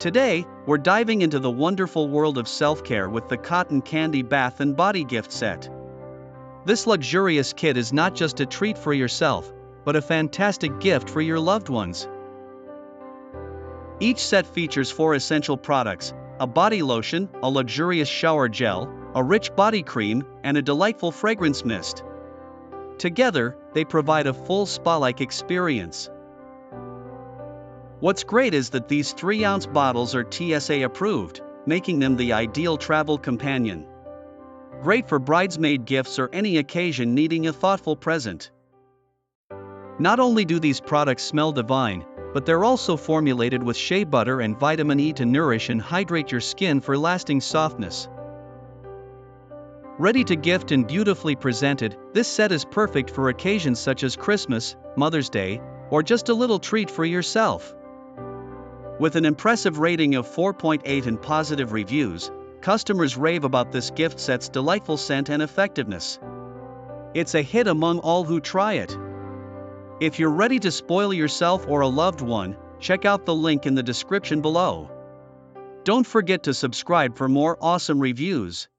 Today, we're diving into the wonderful world of self-care with the Cotton Candy Bath and Body Gift Set. This luxurious kit is not just a treat for yourself, but a fantastic gift for your loved ones. Each set features 4 essential products: a body lotion, a luxurious shower gel, a rich body cream, and a delightful fragrance mist. Together, they provide a full spa-like experience. What's great is that these 3-ounce bottles are TSA approved, making them the ideal travel companion. Great for bridesmaid gifts or any occasion needing a thoughtful present. Not only do these products smell divine, but they're also formulated with shea butter and vitamin E to nourish and hydrate your skin for lasting softness. Ready to gift and beautifully presented, this set is perfect for occasions such as Christmas, Mother's Day, or just a little treat for yourself. With an impressive rating of 4.8 and positive reviews, customers rave about this gift set's delightful scent and effectiveness. It's a hit among all who try it. If you're ready to spoil yourself or a loved one, check out the link in the description below. Don't forget to subscribe for more awesome reviews.